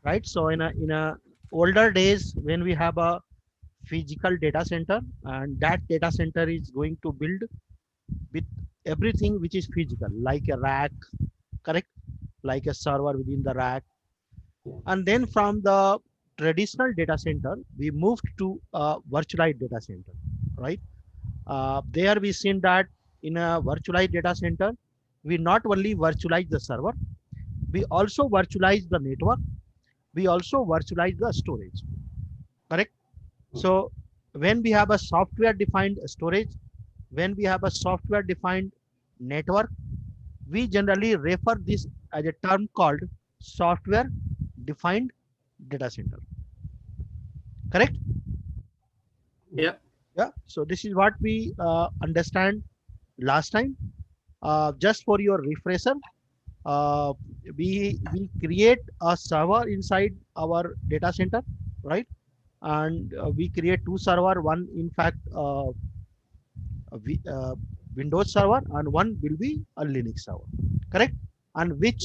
right? So in a older days, when we have a physical data center, and that data center is going to build with everything which is physical, like a rack, correct? Like a server within the rack. And then from the traditional data center, we moved to a virtualized data center, right? There we seen that in a virtualized data center, we not only virtualize the server, we also virtualize the network, we also virtualize the storage, correct? So when we have a software defined storage, when we have a software defined network, we generally refer this as a term called software defined data center, correct? Yeah. Yeah. So this is what we understand last time. Just for your refresher, uh, we create a server inside our data center, right? And we create two server. One, in fact, Windows server, and one will be a Linux server, correct? And which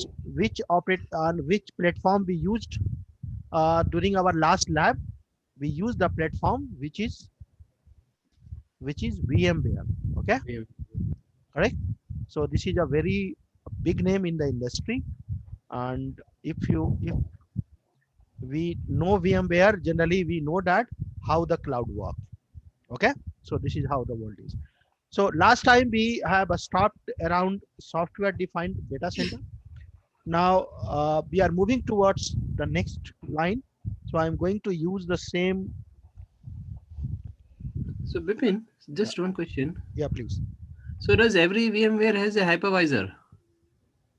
operate on which platform we used during our last lab? We use the platform which is VMware. Okay, Yeah. correct. So this is a very big name in the industry, and if we know VMware, generally we know that how the cloud works. Okay, so this is how the world is. So last time we have stopped around software defined data center. Now we are moving towards the next line. So I'm going to use the same. So Bipin, Yeah, just one question. yeah, please. So does every VMware has a hypervisor?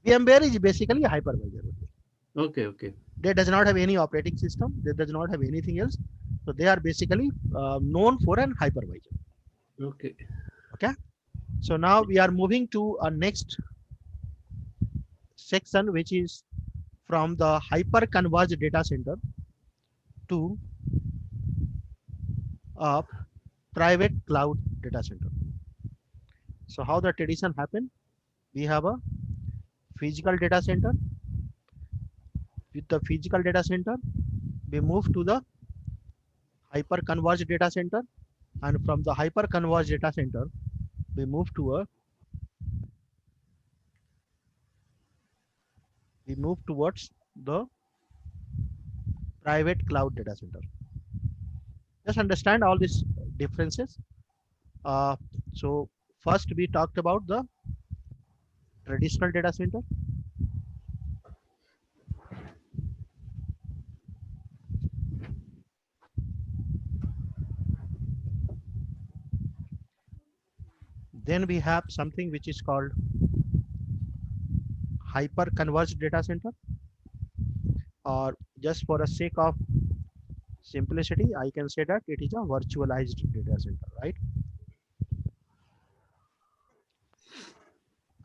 VMware is basically a hypervisor. Okay, okay, They does not have any operating system. They does not have anything else. So they are basically known for an hypervisor. okay. Okay. So now we are moving to a next section, which is from the hyper converged data center to a private cloud data center. So how the tradition happened? We have a physical data center. With the physical data center, we move to the hyper converged data center, and from the hyper converged data center, we move to a we move towards the private cloud data center. Just understand all these differences. Uh, so first we talked about the traditional data center. Then we have something which is called hyper converged data center, or just for the sake of simplicity, I can say that it is a virtualized data center, right?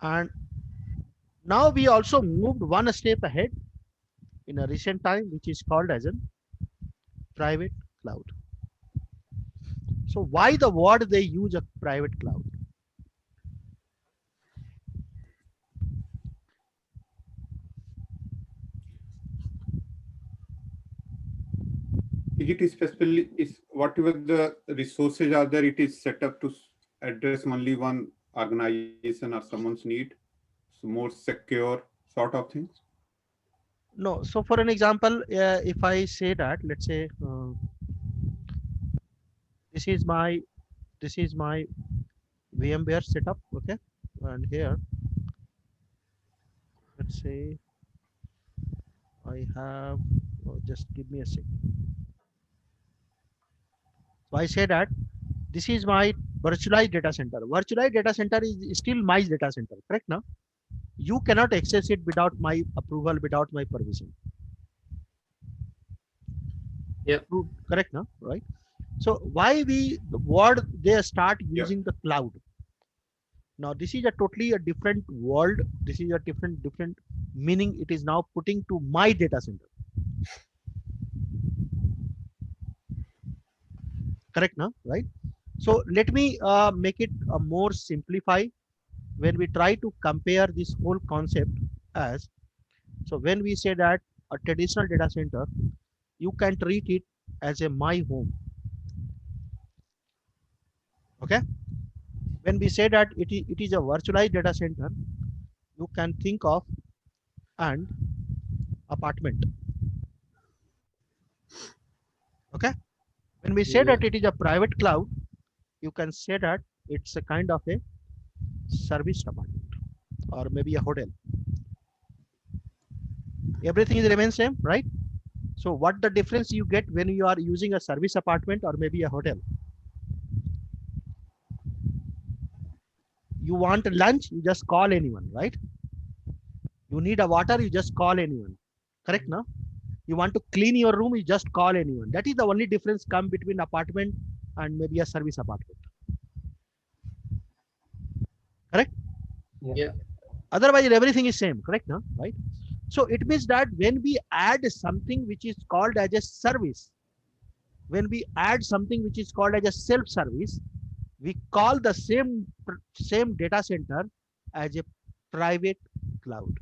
And now we also moved one step ahead in a recent time, which is called as a private cloud. So why the word they use a private cloud? It is specifically is whatever the resources are there, it is set up to address only one organization or someone's need. So more secure sort of things. No. So for an example, if I say that, let's say this is my this is my VMware setup. Okay, and here let's say I have. Just give me a sec. So I say that this is my virtualized data center. Virtualized data center is still my data center, correct? Now you cannot access it without my approval, without my permission. Yeah. Correct now, right? So why the word they start Yeah. using the cloud? Now this is a totally a different world. This is a different meaning. It is now putting to my data center. Correct now, right? So let me make it more simplify when we try to compare this whole concept as, so when we say that a traditional data center, you can treat it as a my home. Okay. When we say that it is a virtualized data center, you can think of an apartment. Okay. When we say Yeah. that it is a private cloud, you can say that it's a kind of a service apartment or maybe a hotel. Everything is remains same, right? So what the difference you get when you are using a service apartment or maybe a hotel? You want lunch, you just call anyone, right? You need a water, you just call anyone. Correct, no? You want to clean your room, you just call anyone. That is the only difference come between apartment and maybe a service apartment. Correct? Yeah. Otherwise, everything is same. Correct, no? Right? So it means that when we add something which is called as a service, when we add something which is called as a self-service, we call the same data center as a private cloud.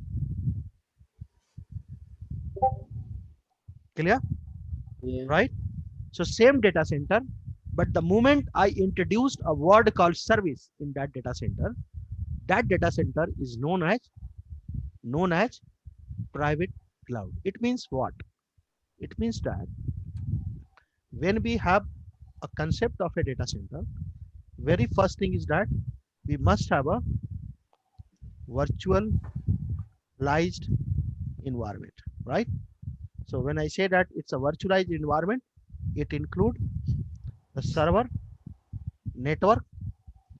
Clear? Yeah. Right? So same data center, but the moment I introduced a word called service in that data center is known as private cloud. It means what? It means that when we have a concept of a data center, very first thing is that we must have a virtualized environment, right? So when I say that it's a virtualized environment, it includes the server, network,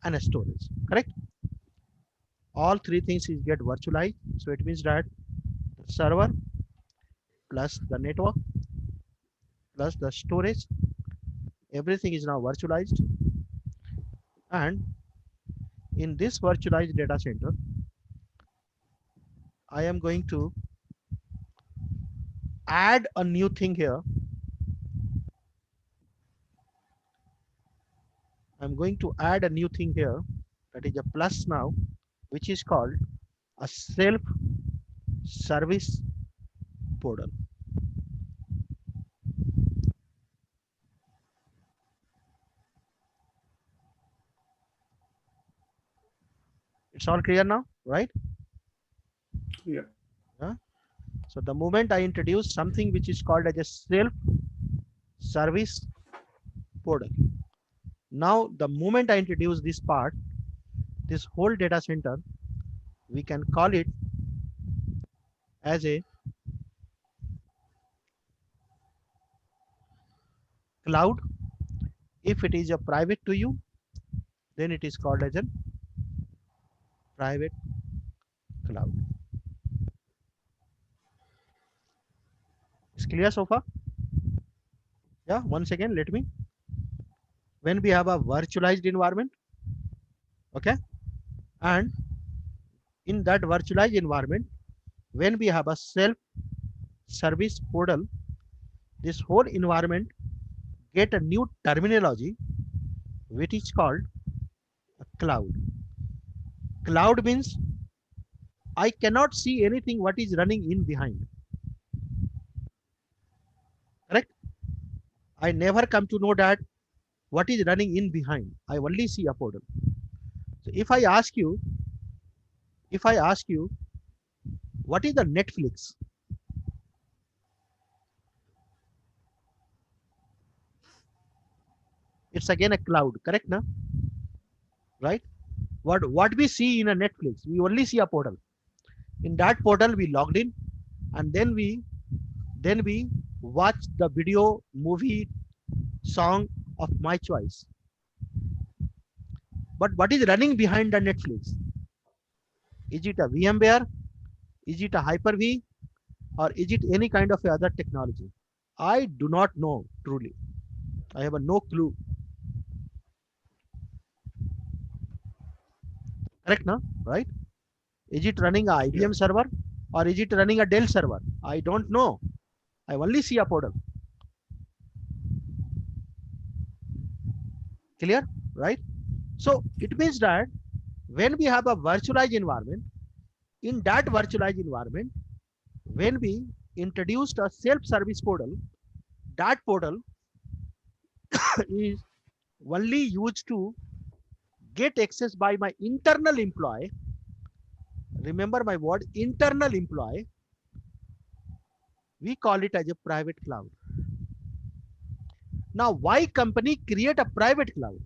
and a storage. Correct? All three things is get virtualized. So it means that the server plus the network plus the storage, everything is now virtualized. And in this virtualized data center, I am going to add a new thing here. I'm going to add a new thing here, that is a plus now, which is called a self-service portal. It's all clear now, right? Yeah. Yeah. So the moment I introduce something which is called as a self-service portal. Now, the moment I introduce this part, this whole data center, we can call it as a cloud. If it is a private to you, then it is called as a private cloud. It's clear so far? Yeah, once again, let me. When we have a virtualized environment, okay, and in that virtualized environment, when we have a self-service portal, this whole environment get a new terminology which is called a cloud. Cloud means I cannot see anything what is running in behind. Correct? I never come to know that what is running in behind. I only see a portal. So if I ask you, what is the Netflix? It's again a cloud, correct? Na? Right? What we see in a Netflix, we only see a portal. In that portal, we logged in, and then we watch the video, movie, song of my choice. But what is running behind the Netflix? Is it a VMware? Is it a Hyper-V? Or is it any kind of other technology? I do not know truly. I have no clue. Correct, no? Right? Is it running a Yeah. IBM server or is it running a Dell server? I don't know. I only see a portal. Clear? Right? So it means that when we have a virtualized environment, in that virtualized environment, when we introduced a self-service portal. That portal is only used to get access by my internal employee. Remember my word, internal employee. We call it as a private cloud. Now, why company create a private cloud?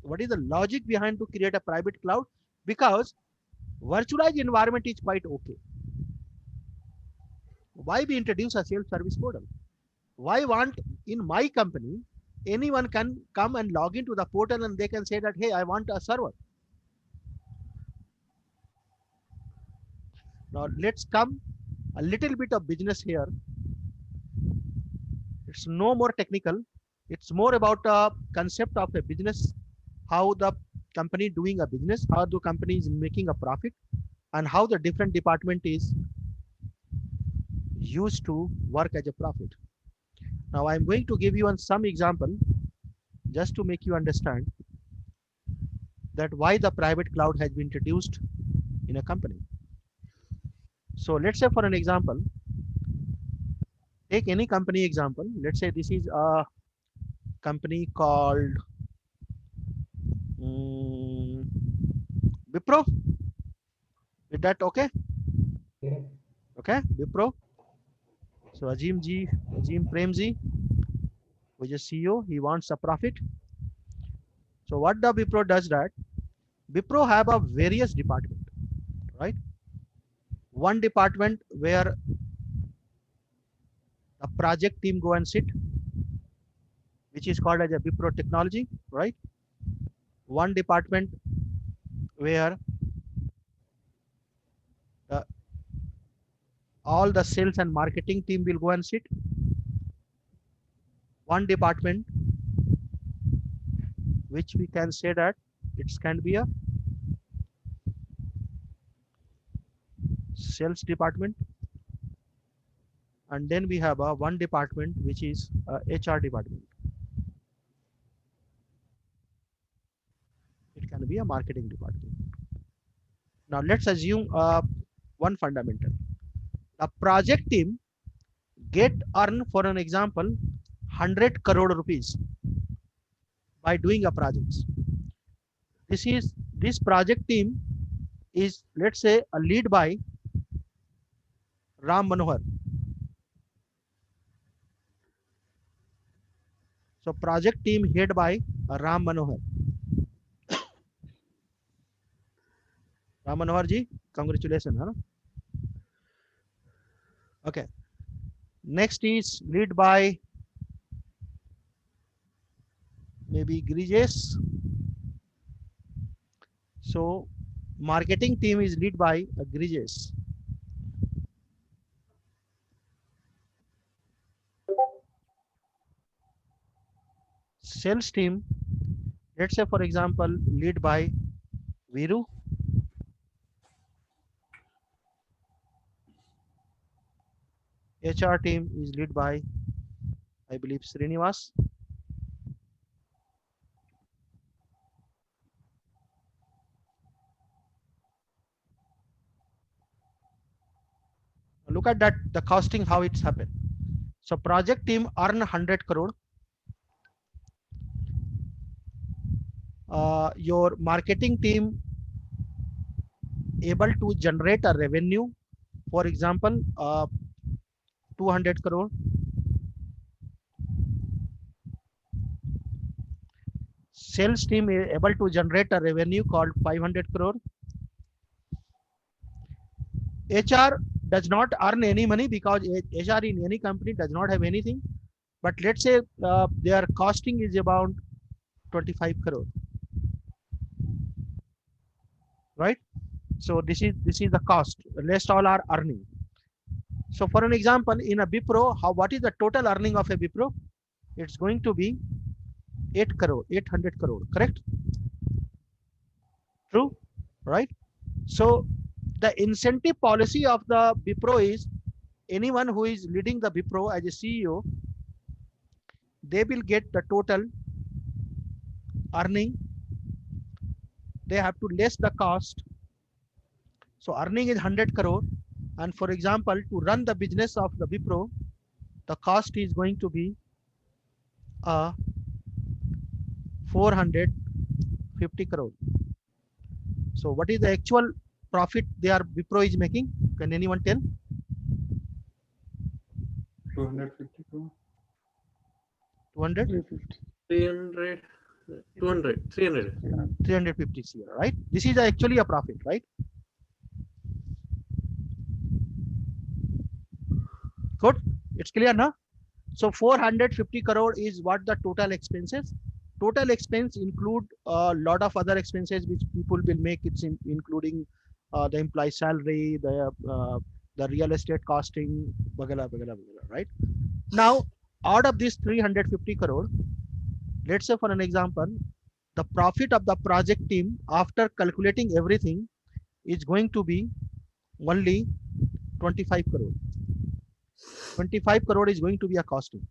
What is the logic behind to create a private cloud? Because virtualized environment is quite okay. Why we introduce a self-service portal? Why want in my company, anyone can come and log into the portal and they can say that, hey, I want a server. Now let's come a little bit of business here. It's no more technical. It's more about a concept of a business, how the company doing a business, how the company is making a profit, and how the different department is used to work as a profit. Now I'm going to give you some example just to make you understand that why the private cloud has been introduced in a company. So let's say for an example, take any company example. Let's say this is a company called Wipro. Is that okay? Yeah. Okay, Wipro. So Azim Premji, who is a CEO, he wants a profit. So what the Wipro does that? Wipro have a various department, right? One department where the project team go and sit, which is called as a Wipro technology, right? One department where the, all the sales and marketing team will go and sit. One department which we can say that it can be a sales department, and then we have a one department which is a HR department. It can be a marketing department. Now let's assume one fundamental. The project team get earn, for an example, 100 crore rupees by doing a project. This project team is, let's say, a lead by Ram Manohar. So project team head by Ram Manohar. Ram Manohar ji, congratulations. Huh? Okay. Next is lead by maybe Grijes. So marketing team is lead by Grijes. Sales team, let's say for example, lead by Viru. HR team is led by, I believe, Srinivas. Look at that, the costing, how it's happened. So project team earn 100 crore. Your marketing team able to generate a revenue, for example, 200 crore. Sales team is able to generate a revenue called 500 crore. HR does not earn any money because HR in any company does not have anything. But let's say their costing is about 25 crore, right? So this is the cost. The rest all are earning. So for an example, in a Wipro, what is the total earning of a Wipro? It's going to be 800 crore, correct? True, right? So the incentive policy of the Wipro is anyone who is leading the Wipro as a CEO, they will get the total earning. They have to less the cost. So earning is 100 crore. And for example, to run the business of the Wipro, the cost is going to be 450 crore. So what is the actual profit they are Wipro is making? Can anyone tell? 250 crore. 200? 350. 300, 200, 300. 350 crore, right? This is actually a profit, right? Good. It's clear now. So 450 crore is what the total expenses. Total expense include a lot of other expenses which people will make. It's including the employee salary, the real estate costing, bagala, bagala, bagala, right? Now, out of this 350 crore, let's say for an example, the profit of the project team after calculating everything is going to be only 25 crore. 25 crore is going to be a costing.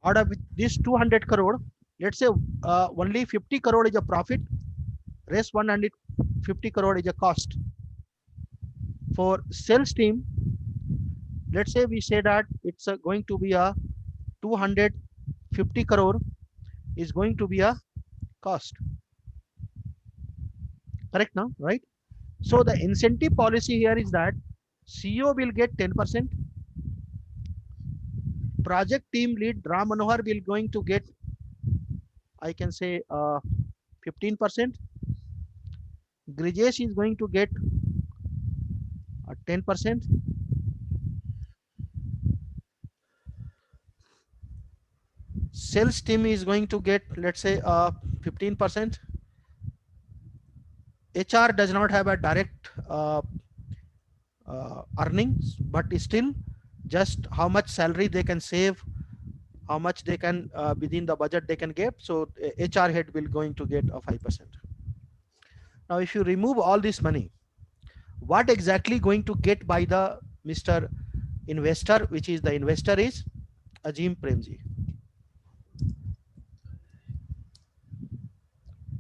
Out of this 200 crore, let's say only 50 crore is a profit, rest 150 crore is a cost. For sales team, let's say we say that it's going to be a 250 crore is going to be a cost. Correct now, right? So the incentive policy here is that CEO will get 10%, project team lead Ram Manohar will going to get, I can say 15%, Grijesh is going to get 10%, sales team is going to get, let's say 15%. HR does not have a direct earnings, but still just how much salary they can save, how much they can within the budget they can get. So HR head will going to get a 5%. Now if you remove all this money, what exactly going to get by the Mr. Investor, which is the investor is Azim Premji.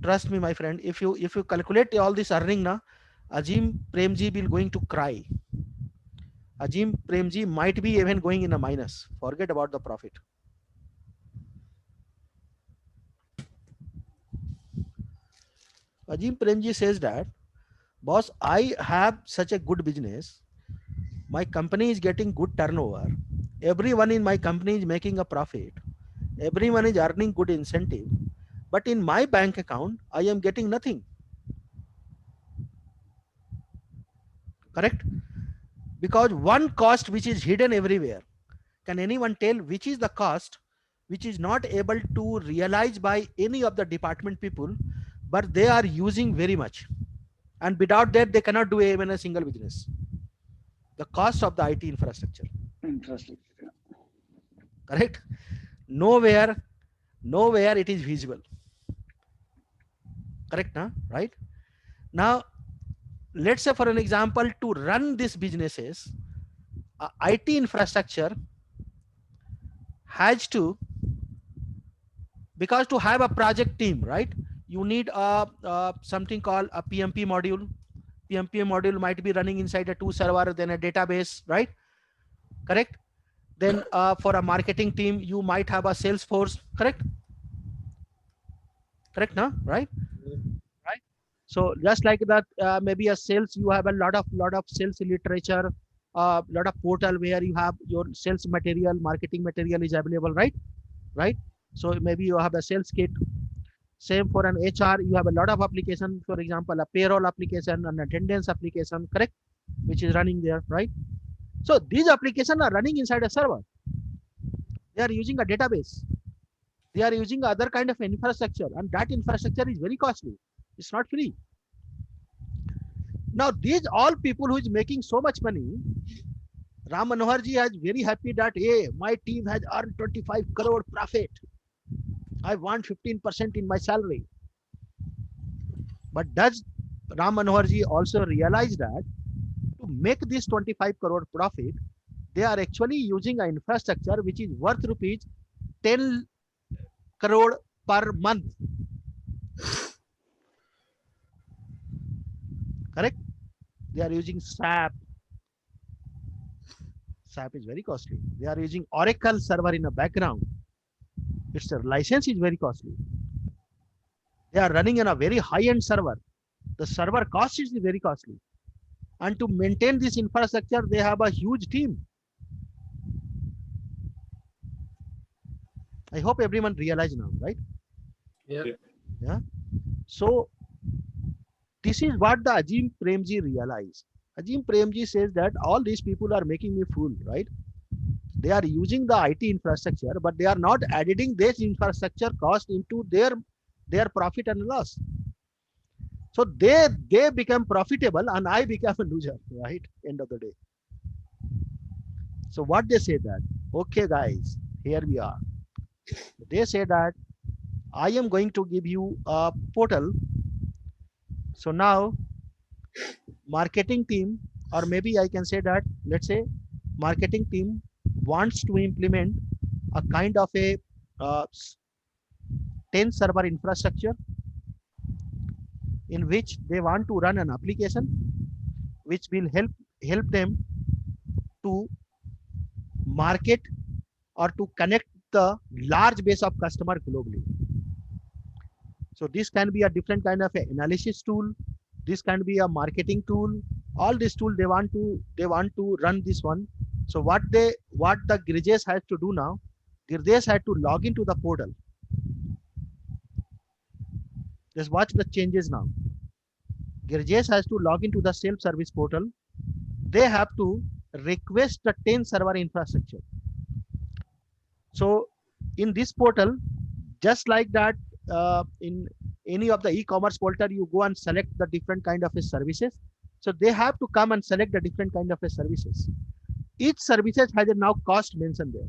Trust me, my friend, if you calculate all this earning now, Azim Premji will going to cry. Azim Premji might be even going in a minus. Forget about the profit. Azim Premji says that, boss, I have such a good business. My company is getting good turnover. Everyone in my company is making a profit. Everyone is earning good incentive. But in my bank account, I am getting nothing. Correct? Because one cost which is hidden everywhere. Can anyone tell which is the cost which is not able to realize by any of the department people, but they are using very much, and without that they cannot do even a single business? The cost of the IT infrastructure. Infrastructure. Correct? Nowhere it is visible. Correct now, right? Now let's say for an example, to run these businesses, IT infrastructure has to, because to have a project team, right, you need something called a PMP module. PMP module might be running inside a 2 server, then a database, right? Correct? Then for a marketing team, you might have a Salesforce, correct? Correct now, right? Right. So just like that, maybe a sales, you have a lot of sales literature, lot of portal where you have your sales material, marketing material is available, right? Right. So maybe you have a sales kit. Same for an HR, you have a lot of application, for example, a payroll application, an attendance application, correct? Which is running there, right? So these applications are running inside a server. They are using a database. They are using other kind of infrastructure, and that infrastructure is very costly. It's not free. Now these all people who is making so much money, Ram Manohar ji is very happy that, hey, my team has earned 25 crore profit. I want 15% in my salary. But does Ram Manohar ji also realize that to make this 25 crore profit, they are actually using an infrastructure which is worth rupees 10 crore per month. Correct? They are using SAP. SAP is very costly. They are using Oracle server in the background. Its license is very costly. They are running on a very high-end server. The server cost is very costly. And to maintain this infrastructure, they have a huge team. I hope everyone realize now, right? Yeah. Yeah. So this is what the Ajim Premji realized. Ajim Premji says that all these people are making me fool, right? They are using the IT infrastructure, but they are not adding this infrastructure cost into their profit and loss. So they become profitable and I become a loser, right? End of the day. So what they say that, okay guys, here we are. They say that I am going to give you a portal. So now marketing team, or maybe I can say that, let's say marketing team wants to implement a kind of a 10 server infrastructure in which they want to run an application which will help them to market or to connect the large base of customer globally. So this can be a different kind of analysis tool. This can be a marketing tool. All these tools they want to run this one. So what the Grijes has to do now, Grijes had to log into the portal. Just watch the changes now. Grijes has to log into the self-service portal. They have to request the 10 server infrastructure. So in this portal, just like that, in any of the e-commerce portal, you go and select the different kind of services. So they have to come and select the different kind of services. Each services has a now cost mentioned there.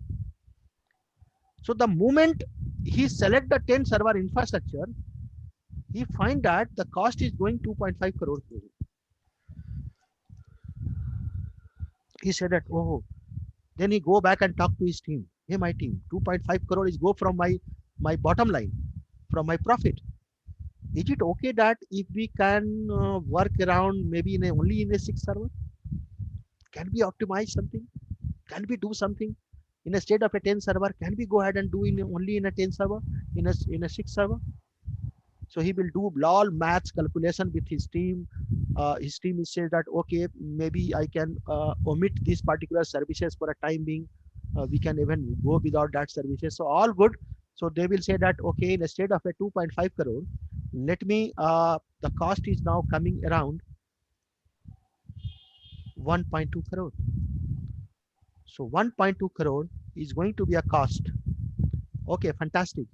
So the moment he select the 10 server infrastructure, he find that the cost is going 2.5 crore. He said that, oh, then he go back and talk to his team. Hey, my team, 2.5 crore is go from my bottom line, from my profit. Is it okay that if we can work around maybe only in a 6 server? Can we optimize something? Can we do something instead of a 10 server? Can we go ahead and do only in a 10 server, in a 6 server? So he will do all maths calculation with his team. His team is said that, okay, maybe I can omit these particular services for a time being. We can even go without that services. So all good. So they will say that, okay, instead of a 2.5 crore, let me, the cost is now coming around 1.2 crore. So 1.2 crore is going to be a cost. Okay, fantastic.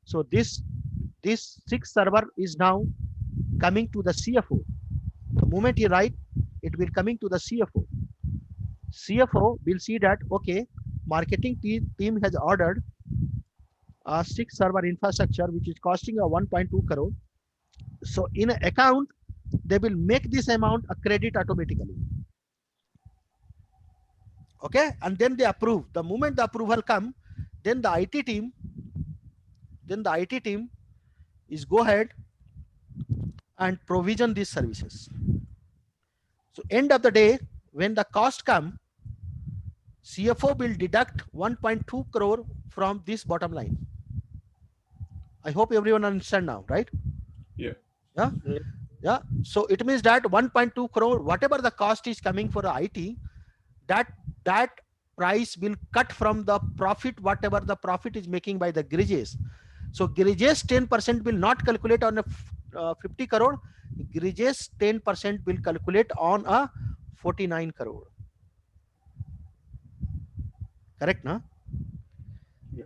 So this 6 server is now coming to the CFO. The moment you write, it will coming to the CFO. CFO will see that, okay, marketing team has ordered a 6 server infrastructure, which is costing a 1.2 crore. So in an account, they will make this amount a credit automatically. Okay, and then they approve. The moment the approval come, then the IT team is go ahead and provision these services. So end of the day, when the cost come, CFO will deduct 1.2 crore from this bottom line. I hope everyone understand now, right? Yeah. Yeah. Yeah. So it means that 1.2 crore, whatever the cost is coming for the IT, that price will cut from the profit, whatever the profit is making by the Grijes. So Grijes 10% will not calculate on a 50 crore. Grijes 10% will calculate on a 49 crore. Correct, na?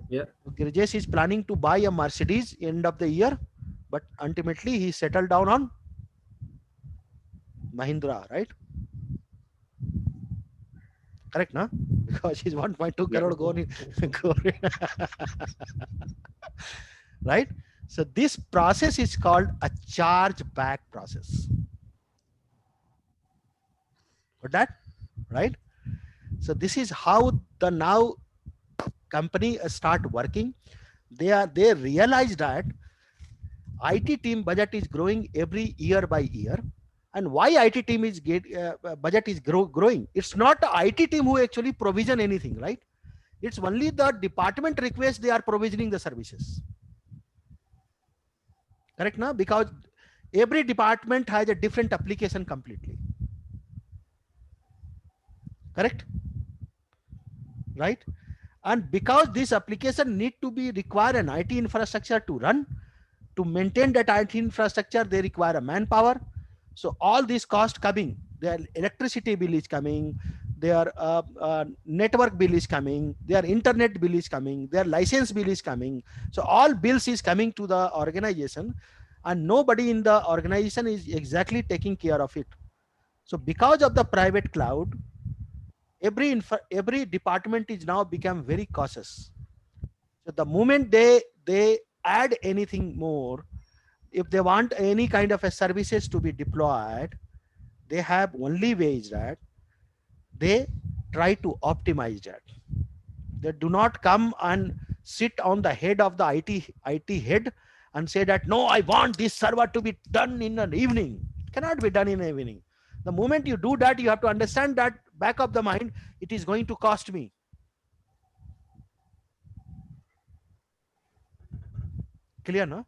Yeah. Grijes is planning to buy a Mercedes end of the year, but ultimately he settled down on Mahindra, right? Correct, na? Because he's 1.2 crore going. Right? So this process is called a chargeback process. Got that? Right? So this is how the now company start working. They realize that IT team budget is growing every year by year, And why IT team is budget is growing? It's not the IT team who actually provision anything, right? It's only the department request they are provisioning the services. Correct now? Because every department has a different application completely. Correct? Right? And because this application need to be require an IT infrastructure to run, to maintain that IT infrastructure, they require a manpower. So all these costs coming, their electricity bill is coming, their network bill is coming, their internet bill is coming, their license bill is coming. So all bills is coming to the organization, and nobody in the organization is exactly taking care of it. So because of the private cloud, every department is now become very cautious. So the moment they add anything more, if they want any kind of a services to be deployed, they have only way is that they try to optimize that. They do not come and sit on the head of the IT head and say that no, I want this server to be done in an evening. It cannot be done in an evening. The moment you do that, you have to understand that back of the mind, it is going to cost me. Clear, no?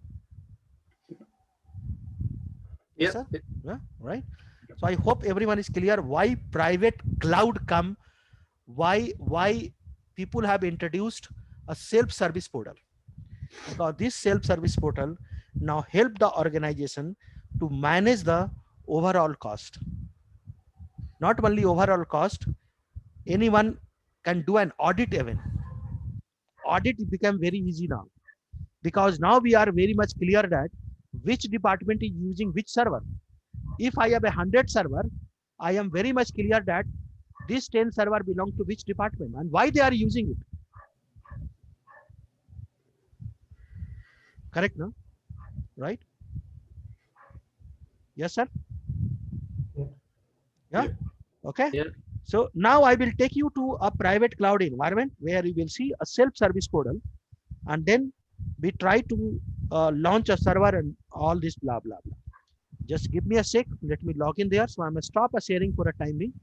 Yes, sir. Yeah. Yeah, right. So I hope everyone is clear why private cloud come, why people have introduced a self-service portal, because this self-service portal now help the organization to manage the overall cost. Not only overall cost, anyone can do an audit even. Audit become very easy now, because now we are very much clear that which department is using which server. If I have 100 server, I am very much clear that this 10 server belong to which department and why they are using it. Correct, no? Right? Yes, sir. Yeah. Okay. Yeah. So now I will take you to a private cloud environment where you will see a self-service portal, and then we try to launch a server and all this blah blah blah. Just give me a sec. Let me log in there. So I'm gonna stop a sharing for a time being.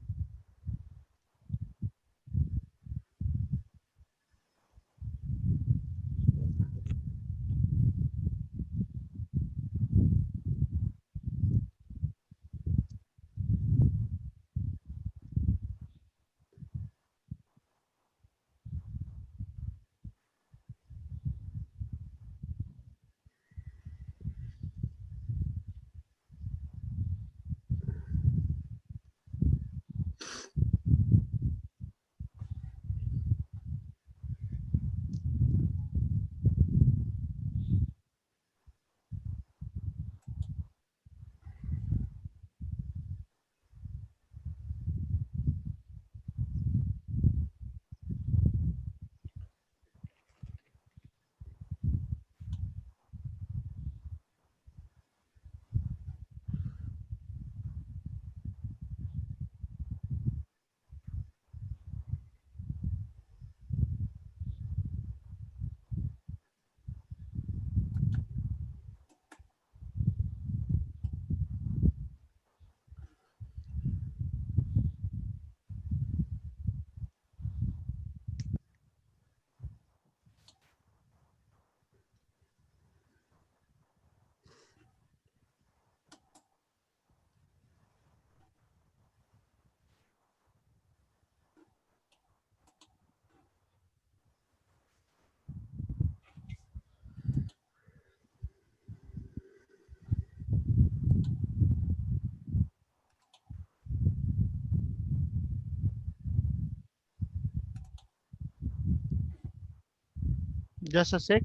Just a sec.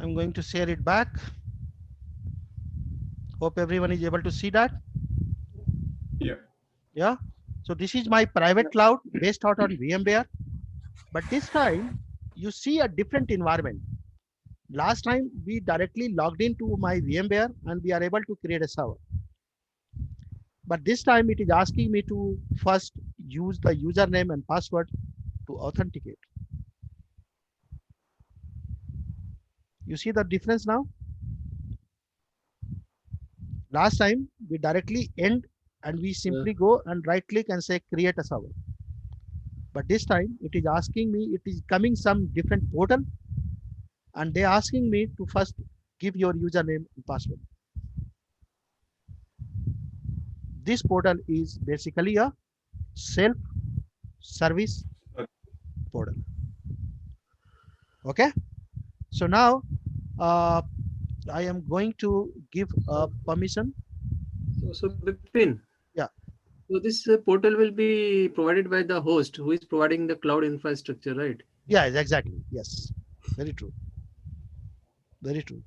I'm going to share it back. Hope everyone is able to see that. Yeah. Yeah. So this is my private cloud based out on VMware. But this time you see a different environment. Last time we directly logged into my VMware and we are able to create a server. But this time it is asking me to first use the username and password to authenticate. You see the difference now? Last time we directly end and we simply go and right click and say create a server. But this time it is asking me, it is coming some different portal and they asking me to first give your username and password. This portal is basically a self-service portal. Okay. So now I am going to give a permission. So Bipin. Yeah. So this portal will be provided by the host who is providing the cloud infrastructure, right? Yeah, exactly. Yes. Very true. Very true.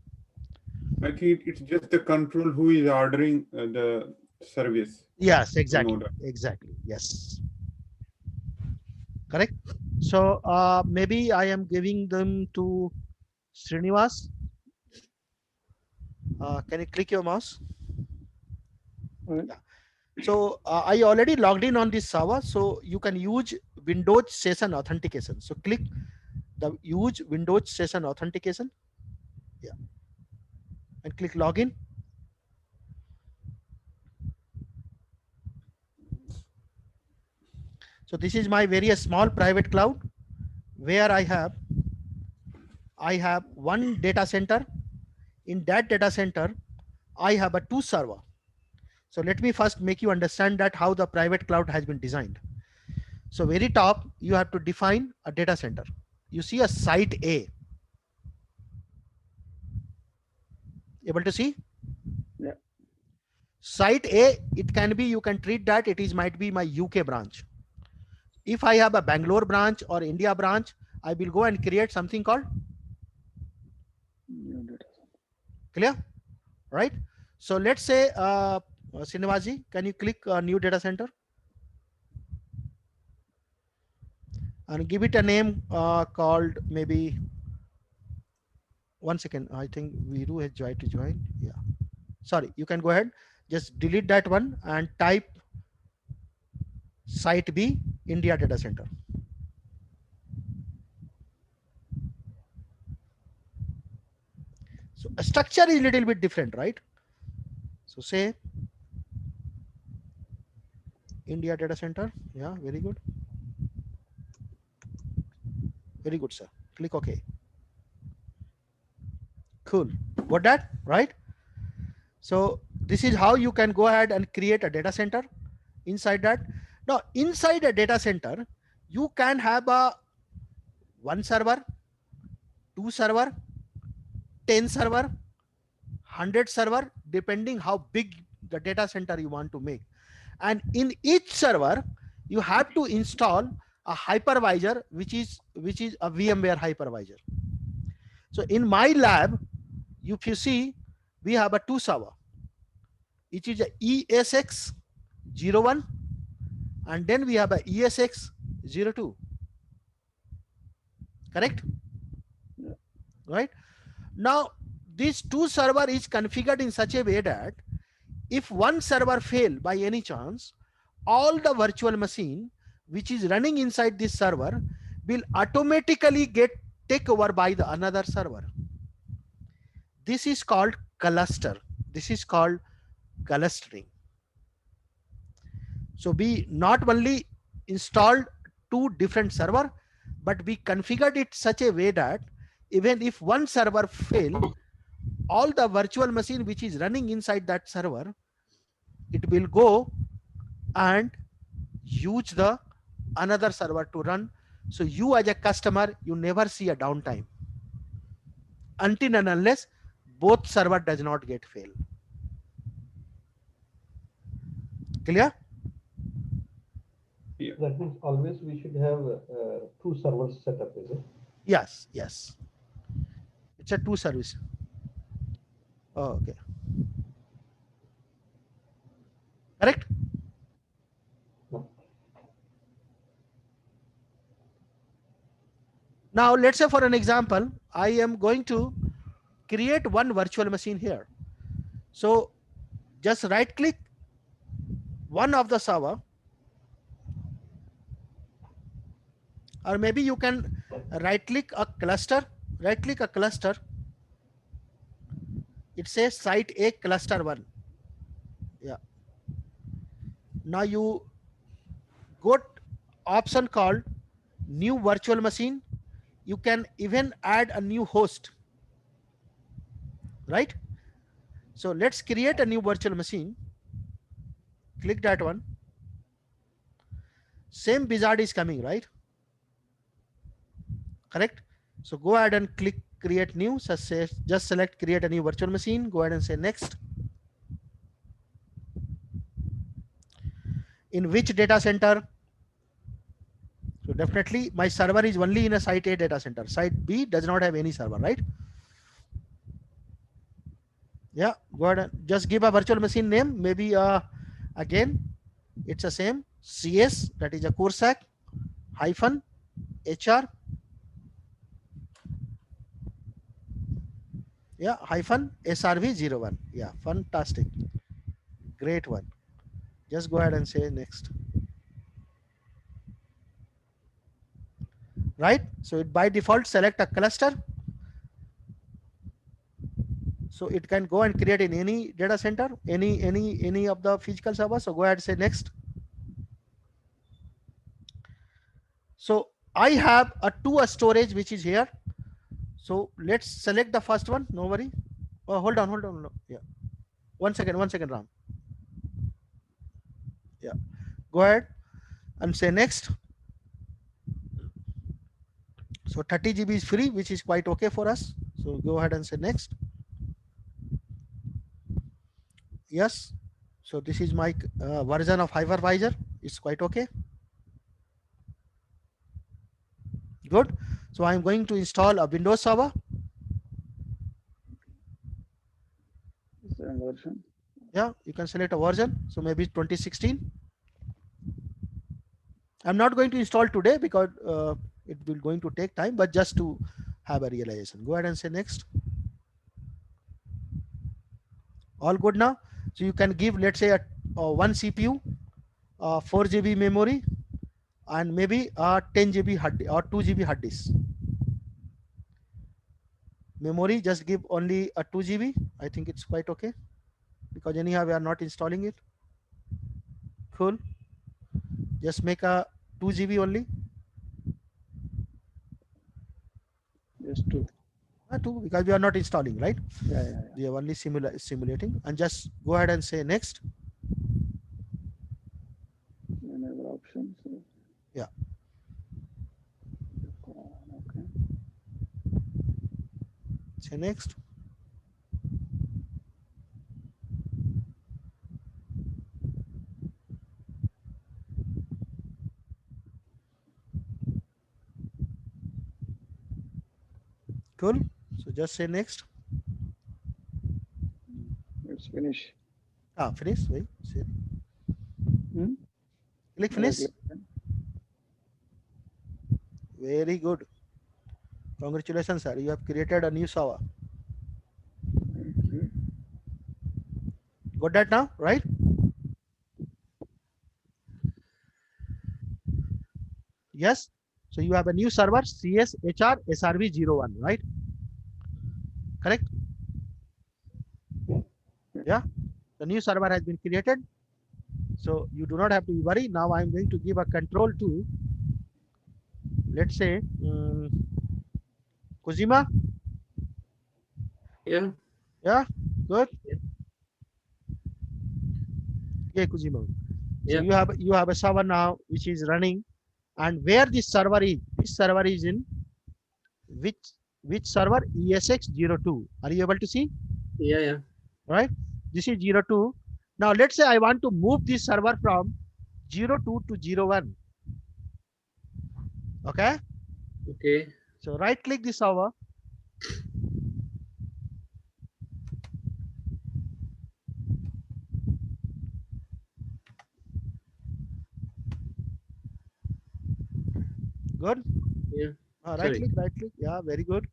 I think it's just the control who is ordering the service. Yes, You know exactly. that. Exactly. Yes. Correct. So maybe I am giving them to Srinivas. Can you click your mouse? Yeah. So I already logged in on this server, so you can use Windows session authentication. So click the use Windows session authentication. Yeah. And click login. So this is my very small private cloud where I have one data center. In that data center, I have a 2 server. So let me first make you understand that how the private cloud has been designed. So very top, you have to define a data center. You see a site A. Able to see? Yeah. Site A, it can be, you can treat that it is might be my UK branch. If I have a Bangalore branch or India branch, I will go and create something called clear, right? So let's say, Srinivasji, can you click new data center and give it a name called maybe 1 second. I think Viru has tried to join. Yeah. Sorry, you can go ahead. Just delete that one and type site B India data center. So a structure is a little bit different, right? So say India data center. Yeah, very good. Very good, sir. Click OK. Cool. Got that, right? So this is how you can go ahead and create a data center inside that. Now, inside a data center, you can have a 1 server, 2 server, 10 server, 100 server, depending how big the data center you want to make. And in each server, you have to install a hypervisor, which is a VMware hypervisor. So in my lab, if you see, we have a 2 server. It is a ESX01 and then we have a ESX02. Correct? Yeah. Right? Now, this 2 server is configured in such a way that if one server fail by any chance, all the virtual machine which is running inside this server will automatically get taken over by the another server. This is called cluster. This is called clustering. So we not only installed 2 different server, but we configured it such a way that even if one server fail, all the virtual machine which is running inside that server, it will go and use the another server to run. So you as a customer, you never see a downtime until and unless both server does not get fail. Clear? Yeah. That means always we should have 2 servers set up, is it? Yes, yes. It's a 2 service. Oh, okay. Correct? Now, let's say for an example, I am going to create one virtual machine here. So just right click one of the server, or maybe you can right click a cluster, it says site A cluster 1. Yeah. Now you got option called new virtual machine. You can even add a new host, right? So let's create a new virtual machine. Click that one. Same wizard is coming, right? Correct? So go ahead and click create new. So say, just select create a new virtual machine. Go ahead and say next. In which data center? So definitely my server is only in a site A data center. Site B does not have any server, right? Yeah, go ahead and just give a virtual machine name. Maybe again, it's the same CS, that is a Coursack hyphen HR. Yeah, hyphen SRV01. Yeah, fantastic. Great one. Just go ahead and say next. Right? So it by default select a cluster. So it can go and create in any data center, any of the physical servers. So go ahead and say next. So I have a two storage which is here. So let's select the first one. No worry. Oh, hold on. No. Yeah. One second, Ram. Yeah. Go ahead and say next. So 30 GB is free, which is quite okay for us. So go ahead and say next. Yes. So this is my version of hypervisor. It's quite okay. Good. So I'm going to install a Windows server. Same version. Yeah, you can select a version. So maybe 2016. I'm not going to install today because it will going to take time, but just to have a realization. Go ahead and say next. All good now. So you can give, let's say, one CPU, 4 GB memory, and maybe 10 GB hard or 2 GB hard disk. Memory, just give only a 2 GB. I think it's quite okay because anyhow we are not installing it. Cool. Just make a 2 GB only. Just two. 2 because we are not installing, right? Yeah. We are only simulating, and just go ahead and say next. Another option. So. Yeah. Okay. Say next. Cool. So just say next. Let's finish. Finish. Wait. Say. Hmm? Click finish. Okay. Very good. Congratulations, sir. You have created a new server. Thank you. Got that now, right? Yes. So you have a new server, CS HR SRV01, right? Correct? Yeah. The new server has been created. So you do not have to be worried. Now I'm going to give a control to, let's say, Kojima. Yeah. Yeah. Good. Yeah. Yeah, Kojima. Yeah. So you have a server now which is running, and where this server is in which server? ESX02. Are you able to see? Yeah. Right? This is 02. Now let's say I want to move this server from 02 to 01. Okay. Okay. So right click the server. Good. Yeah. Right Sorry. click, right click. Yeah, very good.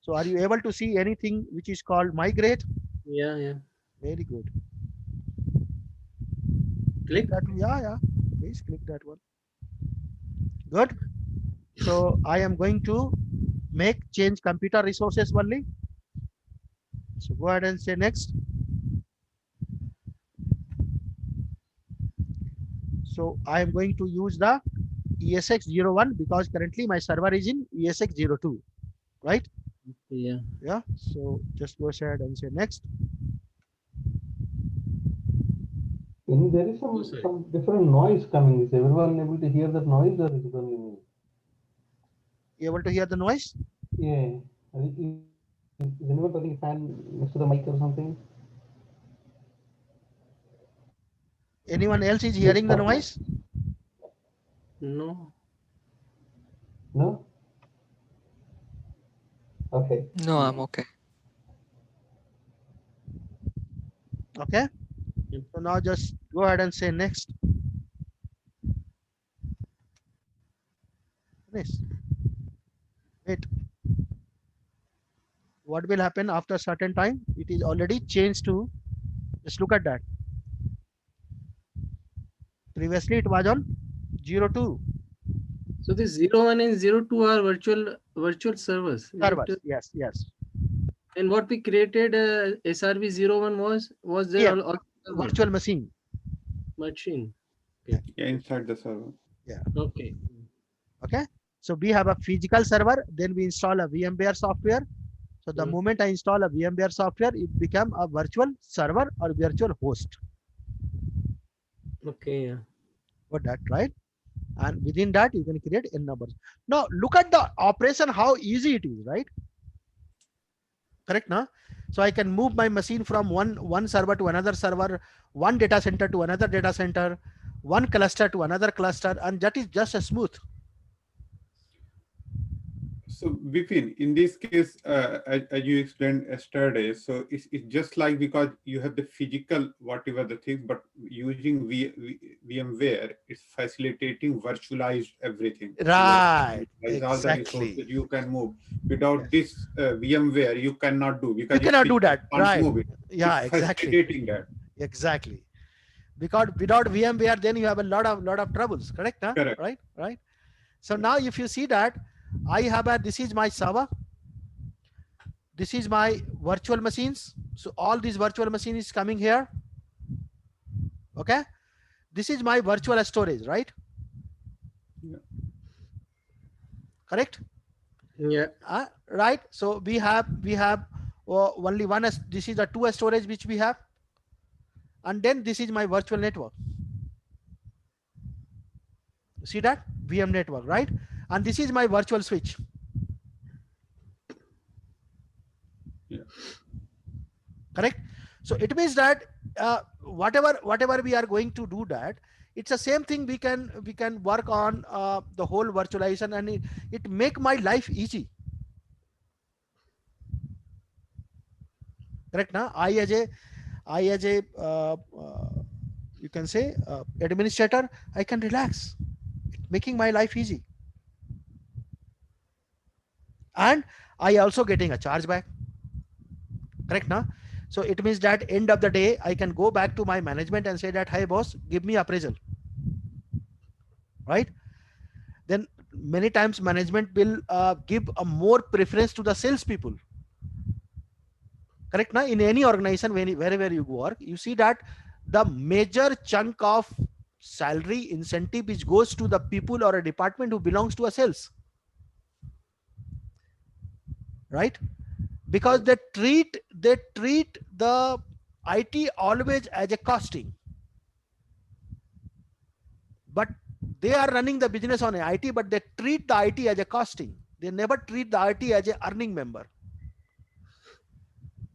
So are you able to see anything which is called migrate? Yeah, yeah. Very good. Click. That, yeah, yeah. Please click that one. Good. So I am going to change computer resources only. So go ahead and say next. So I am going to use the ESX01 because currently my server is in ESX02, right? Yeah. Yeah. So just go ahead and say next. There is Oh, sorry. some different noise coming. Is everyone able to hear that noise, or is it only me? You able to hear the noise? Yeah. Is anyone putting a fan next to the mic or something? Anyone else is Yes. hearing the noise? No. No? Okay. No, I'm okay. Okay. Yep. So now just go ahead and say next. Next. Wait. What will happen after a certain time? It is already changed to, just look at that. Previously it was on 02 So this 01 and 02 are virtual servers. Is servers. it, Yes, yes. and what we created SRV 01 was there VM, all virtual machine. machine. Yeah, inside the server. Okay. Okay. So we have a physical server, then we install a VMware software. So the Mm. moment I install a VMware software, it become a virtual server or virtual host. Okay. Yeah. Got that, right? And within that, you can create n numbers. Now look at the operation, how easy it is, right? Correct, now? So I can move my machine from one server to another server, one data center to another data center, one cluster to another cluster, and that is just a smooth. So Bipin, in this case, as you explained yesterday, so it's just like, because you have the physical, whatever the thing, but using VMware, it's facilitating virtualized everything. Right, All the resources exactly. you can move. Without Yes. this VMware, you cannot do, because You cannot do that, can't right? move it. Yeah, It's exactly. facilitating that. Exactly. Because without VMware, then you have a lot of troubles, correct? Huh? Correct. Right, right. So now if you see that, I have this is my server, this is my virtual machines. So all these virtual machines is coming here. Okay. This is my virtual storage, right? Yeah. Correct. Yeah. Right. So we have only one. This is the two storage which we have, and then this is my virtual network. See that VM network, right? And this is my virtual switch. Yeah. Correct. So it means that whatever we are going to do, that it's the same thing. We can work on the whole virtualization, and it make my life easy. Correct. Now I as a you can say administrator, I can relax, making my life easy, and I also getting a chargeback. Correct. Now, so it means that end of the day, I can go back to my management and say that, hey boss, give me appraisal, right? Then many times management will give a more preference to the salespeople. Correct. Now, in any organization, wherever you work, you see that the major chunk of salary incentive which goes to the people or a department who belongs to a sales, right? Because they treat the IT always as a costing, but they are running the business on IT, but they treat the IT as a costing. They never treat the IT as a earning member.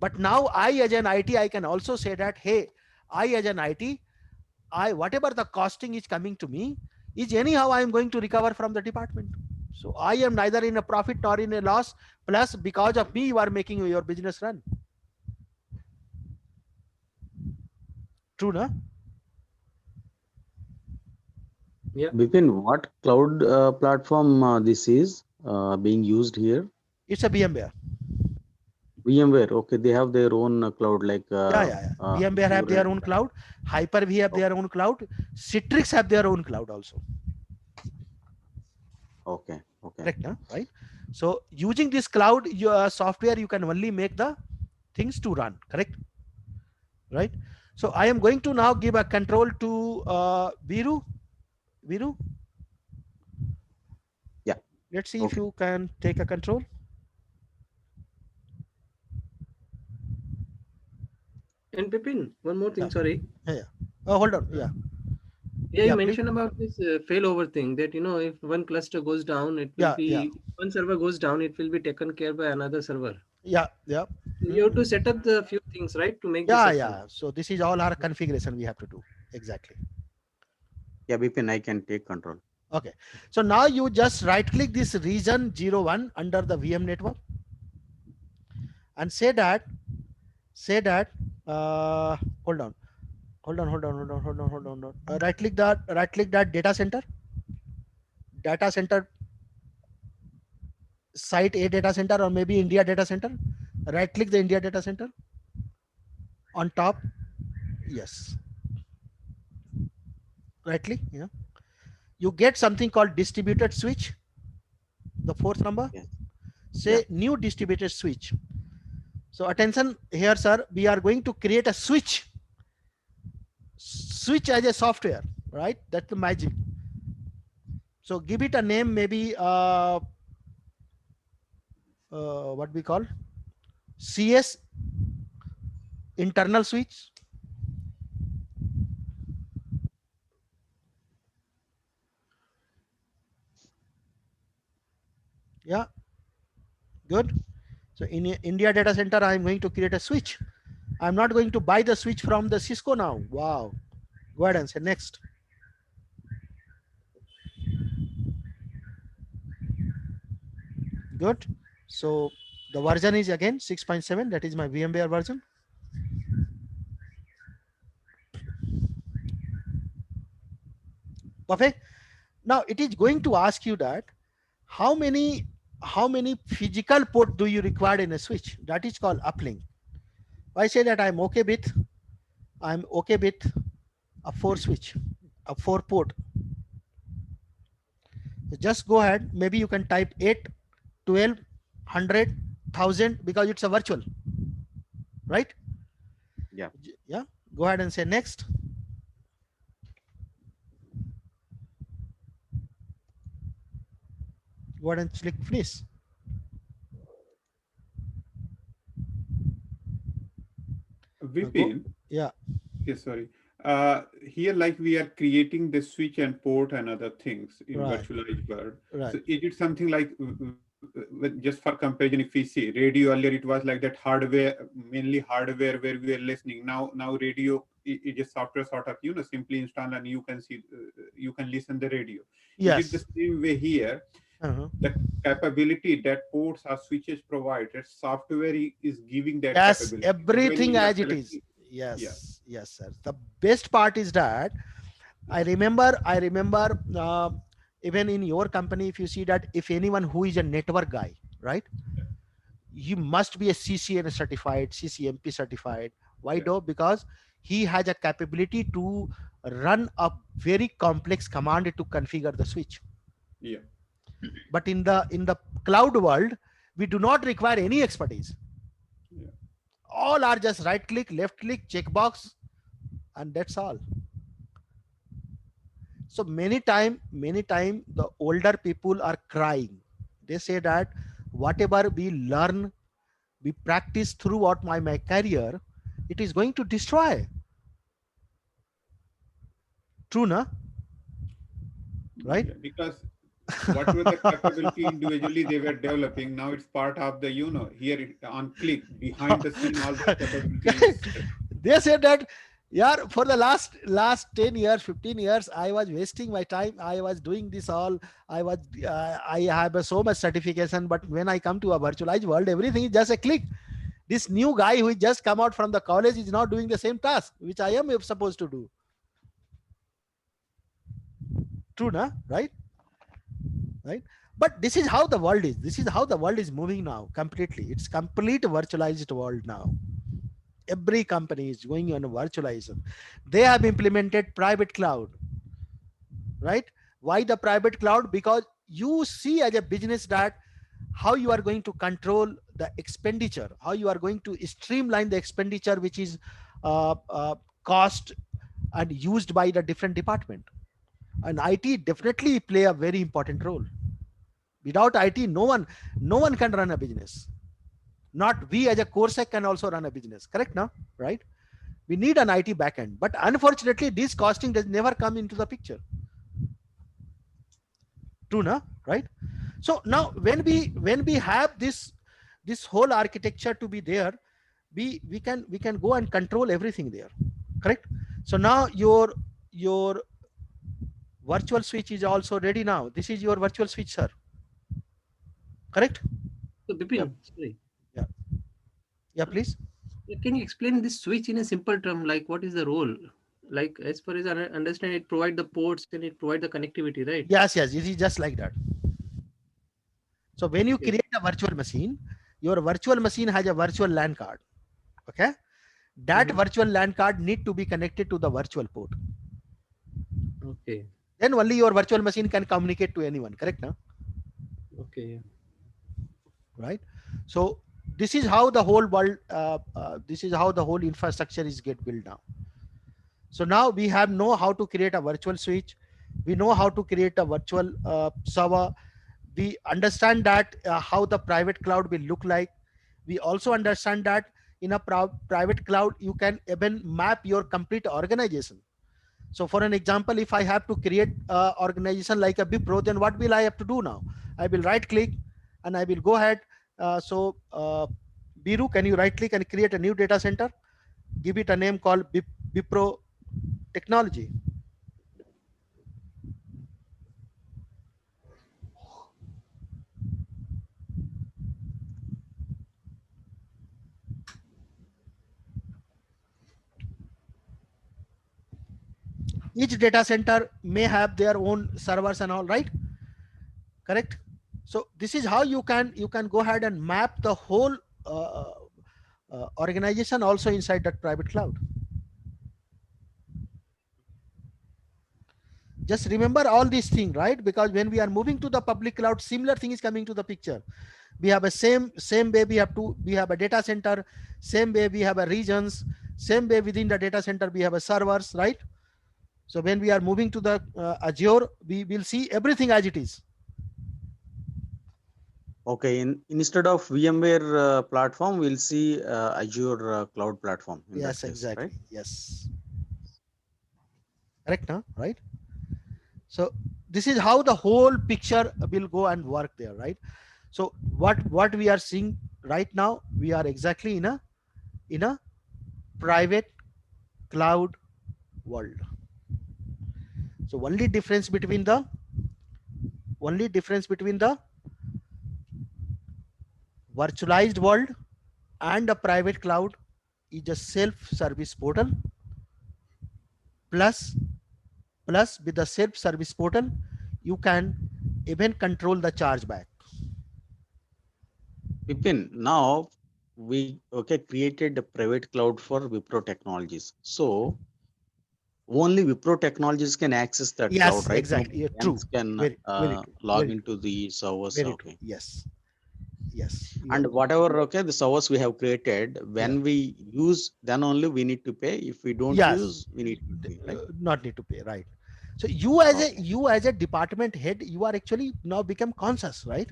But now I as an IT, I can also say that, hey, I as an IT, whatever the costing is coming to me is anyhow I am going to recover from the department. So I am neither in a profit nor in a loss. Plus, because of me, you are making your business run. True, no? Yeah. Within what cloud platform this is being used here? It's a VMware. VMware. Okay, they have their own cloud like Yeah. VMware have Azure their and own cloud. Hyper-V have their own cloud. Citrix have their own cloud also. okay, okay. Correct, huh? Right? So using this cloud your software, you can only make the things to run. Correct? Right? So I am going to now give a control to Viru. Viru, Yeah. let's see if Okay. you can take a control. And Pipin, one more thing, Yeah. sorry. Yeah. Oh, hold on. Yeah. Yeah, Yeah, you please. mentioned about this failover thing that, if one cluster goes down, it will Yeah. be, one server goes down, it will be taken care by another server. Yeah. You have to set up the few things, right, to make this Yeah. happen. Yeah. So this is all our configuration we have to do. Exactly. Yeah, Bipin, I can take control. Okay. So now you just right click this region 01 under the VM network and say that, hold on. Right click that data center, site A data center, or maybe India data center. Right click the India data center on top. Yes. Right click. Yeah. You get something called distributed switch. The fourth number. Yes. Say new distributed switch. So attention here, sir. We are going to create a switch. Switch as a software, right? That's the magic. So give it a name, maybe what we call CS internal switch. Yeah, good. So in India data center, I'm going to create a switch. I'm not going to buy the switch from the Cisco now. Wow. Go ahead and say next. Good. So the version is again 6.7. That is my VMware version. Perfect. Now it is going to ask you that how many physical port do you require in a switch? That is called uplink. I say that I'm okay with a 4 switch, a 4 port. Just go ahead. Maybe you can type 8, 12, 100, 1000 because it's a virtual, right? Yeah. Yeah. Go ahead and say next. Go ahead and click finish. Vipin, Yeah. yes, sorry. Here, like we are creating the switch and port and other things in Right. virtualized world. Right. So is it something like, just for comparison, if we see radio earlier, it was like that hardware, mainly hardware where we are listening. Now radio is a software sort of, simply install and you can see, you can listen the radio. Yes. Is it the same way here? The capability that ports or switches provide, that software is giving that Yes, capability. everything When you are as it is. selecting- Yes. Yeah. Yes, sir. The best part is that I remember even in your company, if you see that if anyone who is a network guy, right? He must be a CCN certified, CCMP certified. Why Yeah. do? Because he has a capability to run a very complex command to configure the switch. Yeah. But in the cloud world, we do not require any expertise. Yeah. All are just right click, left click, checkbox, and that's all. So many time the older people are crying. They say that whatever we learn, we practice throughout my career, it is going to destroy. True, na? Right? Yeah, because whatever the capability individually they were developing, now it's part of the, here on click, behind the scene, all the capabilities. They said that, yeah, for the last 10 years, 15 years, I was wasting my time. I was doing this all. I have so much certification, but when I come to a virtualized world, everything is just a click. This new guy who just come out from the college is not doing the same task, which I am supposed to do. True, na? Right? Right? But this is how the world is. This is how the world is moving now completely. It's complete virtualized world now. Every company is going on a virtualization. They have implemented private cloud, right? Why the private cloud? Because you see as a business that how you are going to control the expenditure, how you are going to streamline the expenditure, which is cost and used by the different department. And IT definitely play a very important role. Without IT, no one can run a business. Not we as a Coursack can also run a business. Correct now, right? We need an IT backend, but unfortunately, this costing does never come into the picture. True, na? Right? So now, when we have this whole architecture to be there, we can go and control everything there. Correct? So now your virtual switch is also ready now. This is your virtual switch, sir. Correct? So Bipin, sorry. Yeah, please. Can you explain this switch in a simple term? Like what is the role? Like as far as I understand, it provide the ports and it provide the connectivity, right? Yes, it is just like that. So when you Okay. create a virtual machine, your virtual machine has a virtual LAN card. Okay. That virtual LAN card need to be connected to the virtual port. Okay. Then only your virtual machine can communicate to anyone. Correct now? Okay. Right. So this is how the whole world, this is how the whole infrastructure is get built now. So now we have know how to create a virtual switch. We know how to create a virtual server. We understand that how the private cloud will look like. We also understand that in a private cloud, you can even map your complete organization. So for an example, if I have to create an organization like a Wipro, then what will I have to do now? I will right click and I will go ahead. Biru, can you right click and create a new data center? Give it a name called Wipro Technology. Each data center may have their own servers and all, right? Correct. So this is how you can go ahead and map the whole organization also inside that private cloud. Just remember all these things, right? Because when we are moving to the public cloud, similar thing is coming to the picture. We have a same way we have a data center, same way we have a regions, same way within the data center we have a servers, right? So when we are moving to the Azure, we will see everything as it is. Okay, instead of VMware platform, we'll see Azure cloud platform. Yes, Case, exactly. right? Yes. Correct, now, right? So this is how the whole picture will go and work there, right? So what we are seeing right now, we are exactly in a private cloud world. So only difference between the virtualized world and a private cloud is a self-service portal. Plus with the self-service portal, you can even control the chargeback. Vipin, now we created a private cloud for Wipro Technologies. So only Wipro Technologies can access that Yes, cloud, right? exactly. Nobody True. else can Very true. log Very into true. the servers. Very Okay. true. Yes. Yes. And whatever the servers we have created, when we use, then only we need to pay. If we don't use, we need to pay, right? Not need to pay, right? So you as a department head, you are actually now become conscious, right?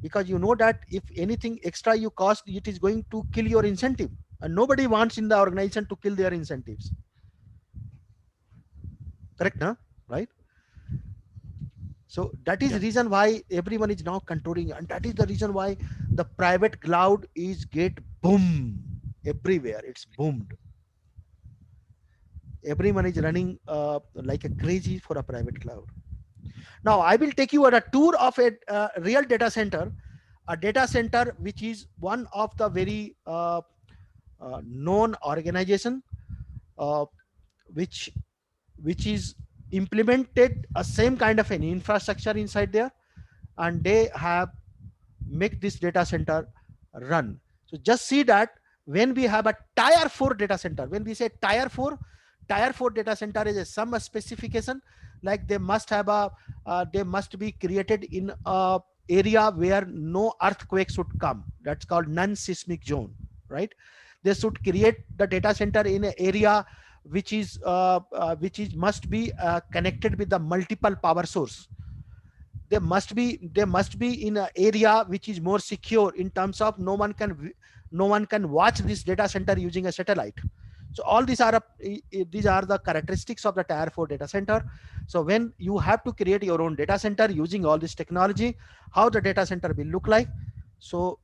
Because you know that if anything extra you cost, it is going to kill your incentive, and nobody wants in the organization to kill their incentives. Correct, huh? Right? So that is the reason why everyone is now controlling, and that is the reason why the private cloud is get boom everywhere. It's boomed. Everyone is running like a crazy for a private cloud. Now I will take you on a tour of a real data center, which is one of the very known organization, which is implemented a same kind of an infrastructure inside there, and they have make this data center run. So just see that when we have a tier 4 data center, when we say tier 4 data center is a some specification, like they must have a they must be created in a area where no earthquake should come. That's called non-seismic zone, right? They should create the data center in an area which is must be connected with the multiple power source. They must be in an area which is more secure in terms of no one can watch this data center using a satellite. So all these are the characteristics of the tier 4 data center. So when you have to create your own data center using all this technology, how the data center will look like. So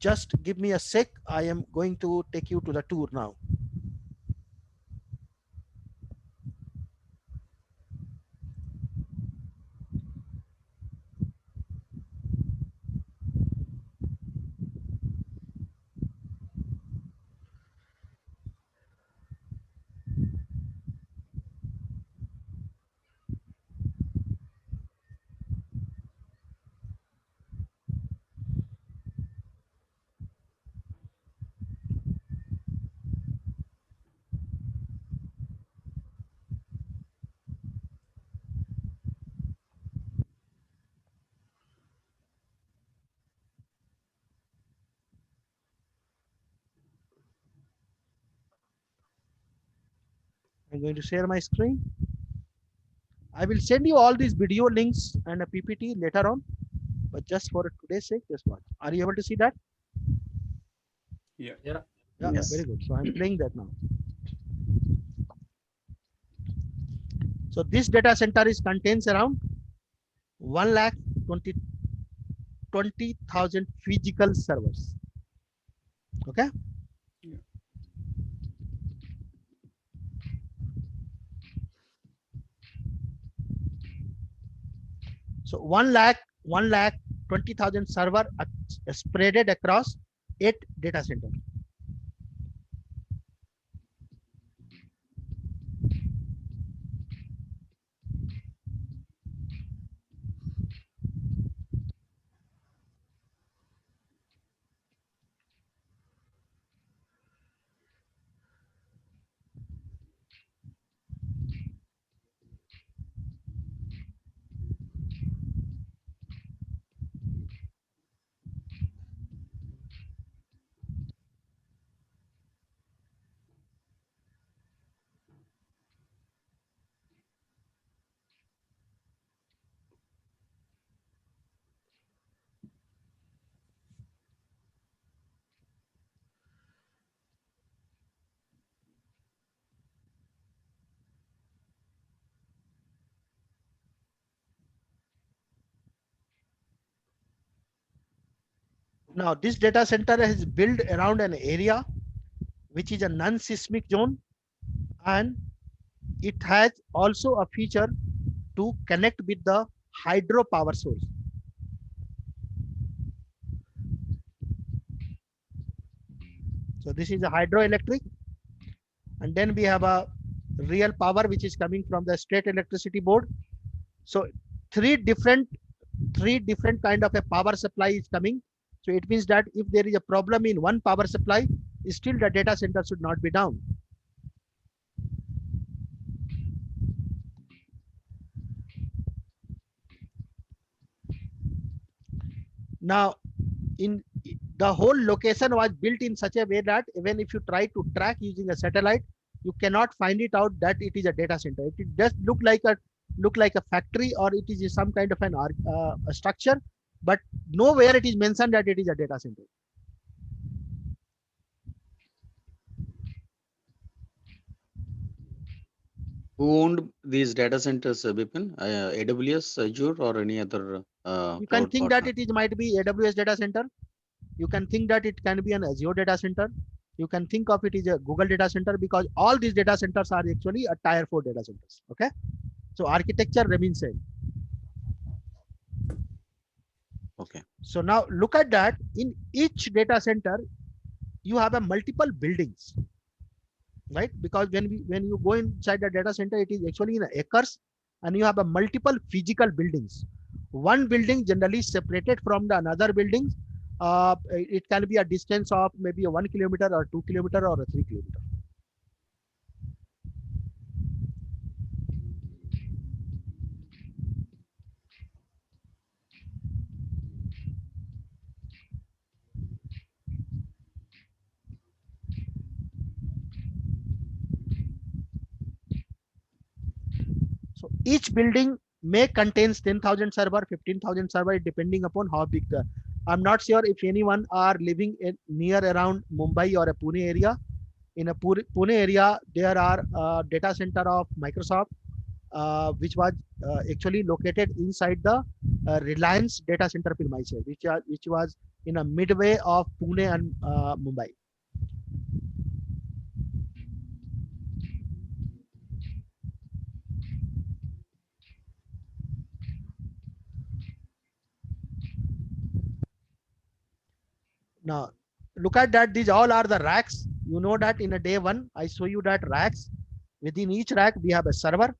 just give me a sec. I am going to take you to the tour now. I'm going to share my screen. I will send you all these video links and a PPT later on, but just for today's sake, just watch. Are you able to see that? Yeah. Yeah. Yeah, Yes. very good. So I'm playing that now. So this data center is contains around 1,20,000 physical servers. Okay. Yeah. So 1,20,000 server spreaded across 8 data centers. Now this data center is built around an area which is a non-seismic zone, and it has also a feature to connect with the hydropower source. So this is a hydroelectric, and then we have a real power which is coming from the state electricity board. So three different kind of a power supply is coming. So it means that if there is a problem in one power supply, still the data center should not be down. Now, in the whole location was built in such a way that even if you try to track using a satellite, you cannot find it out that it is a data center. It just look like a factory, or it is some kind of a structure, but nowhere it is mentioned that it is a data center. Who owned these data centers, Bipin? AWS, Azure, or any other You can cloud think partner? that it might be AWS data center. You can think that it can be an Azure data center. You can think of it as a Google data center, because all these data centers are actually a tier 4 data centers. Okay. So architecture remains same. Okay. So now look at that. In each data center, you have a multiple buildings, right? Because when you go inside the data center, it is actually in acres, and you have a multiple physical buildings. One building generally separated from the another building. It can be a distance of maybe a 1 kilometer or 2 kilometer or a 3 kilometer. So each building may contains 10,000 server, 15,000 server, depending upon how big the. I'm not sure if anyone are living in near around Mumbai or a Pune area. In a Pune area, there are data center of Microsoft, which was actually located inside the Reliance data center premises, which was in a midway of Pune and Mumbai. Now, look at that. These all are the racks. You know that in a day one, I show you that racks. Within each rack, we have a server.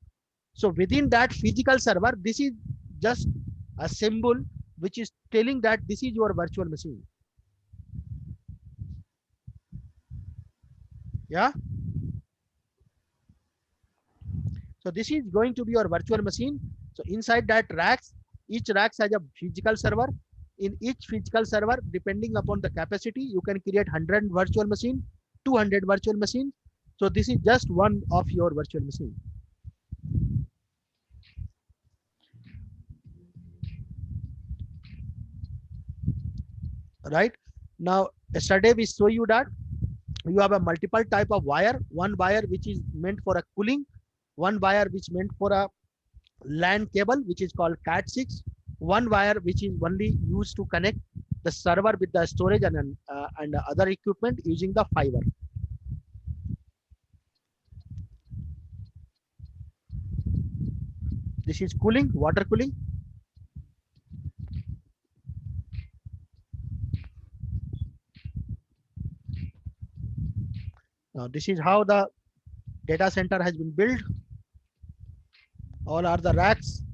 So within that physical server, this is just a symbol which is telling that this is your virtual machine. Yeah. So this is going to be your virtual machine. So inside that racks, each racks has a physical server. In each physical server, depending upon the capacity, you can create 100 virtual machine, 200 virtual machines. So this is just one of your virtual machine. Right now, yesterday we show you that you have a multiple type of wire. One wire which is meant for a cooling, one wire which meant for a LAN cable, which is called Cat6, one wire which is only used to connect the server with the storage and other equipment using the fiber. This is cooling, water cooling. Now this is how the data center has been built. All are the racks.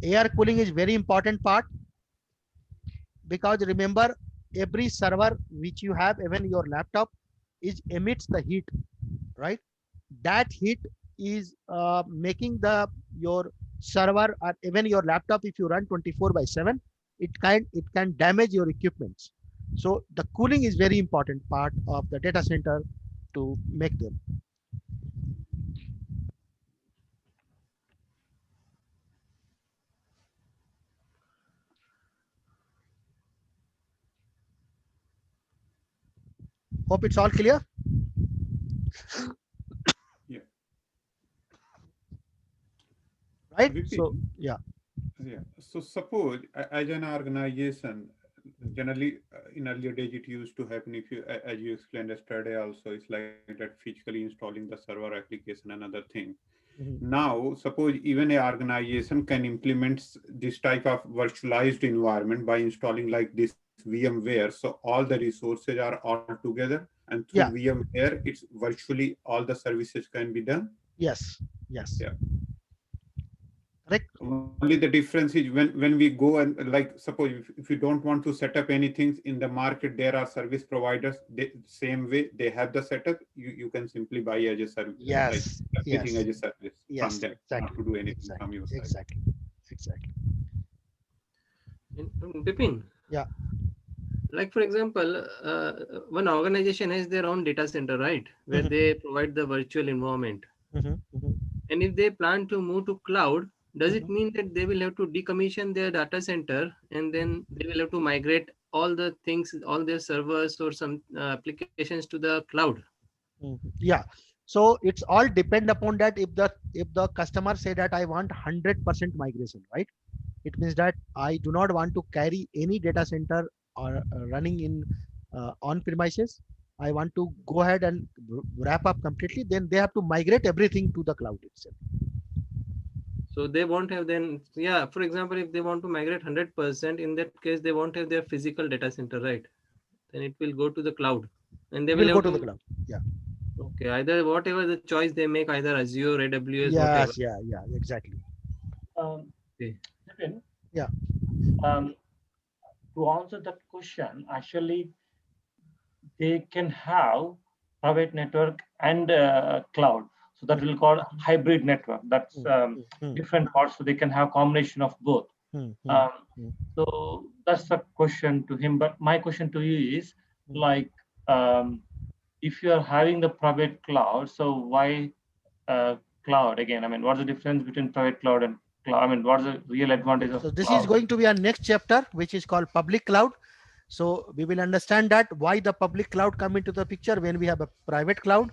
Air cooling is very important part, because remember, every server which you have, even your laptop, is emits the heat, right? That heat is making your server or even your laptop, if you run 24/7, it can damage your equipments. So the cooling is very important part of the data center to make them. Hope it's all clear. Yeah. Right. Vipin, So yeah. yeah. So suppose as an organization, generally in earlier days it used to happen, if you, as you explained yesterday also, it's like that physically installing the server application and other thing. Now, suppose even an organization can implement this type of virtualized environment by installing like this VMware. So all the resources are all together, and through Yeah. VMware, it's virtually all the services can be done. Yes. Yes. Yeah. Correct. Only the difference is when we go and, like, suppose if you don't want to set up anything in the market, there are service providers, same way they have the setup, you can simply buy as a service, Yes. like everything Yes. as a service Yes. from them, Exactly. not to do anything Exactly. from your side. Exactly. Exactly. Bipin, Yeah. like for example, one organization has their own data center, right, where they provide the virtual environment. And if they plan to move to cloud, does it mean that they will have to decommission their data center and then they will have to migrate all the things, all their servers or some applications to the cloud? Yeah. So it's all depend upon that. If the customer say that I want 100% migration, right? It means that I do not want to carry any data center or running in on premises. I want to go ahead and wrap up completely. Then they have to migrate everything to the cloud itself. So they won't have then, yeah, for example, if they want to migrate 100%, in that case, they won't have their physical data center, right? Then it will go to the cloud and they Will will go have to to, the cloud. Yeah. okay. Okay, either whatever the choice they make, either Azure, AWS, whatever. Yes, yeah, exactly. Okay. Vipin, Yeah. To answer that question, actually, they can have private network and cloud. So that will call hybrid network. That's different parts. So they can have combination of both. So that's the question to him. But my question to you is like, if you are having the private cloud, so why cloud again? I mean, what's the difference between private cloud and cloud? I mean, what's the real advantage of So this cloud? is going to be our next chapter, which is called public cloud. So we will understand that why the public cloud come into the picture when we have a private cloud,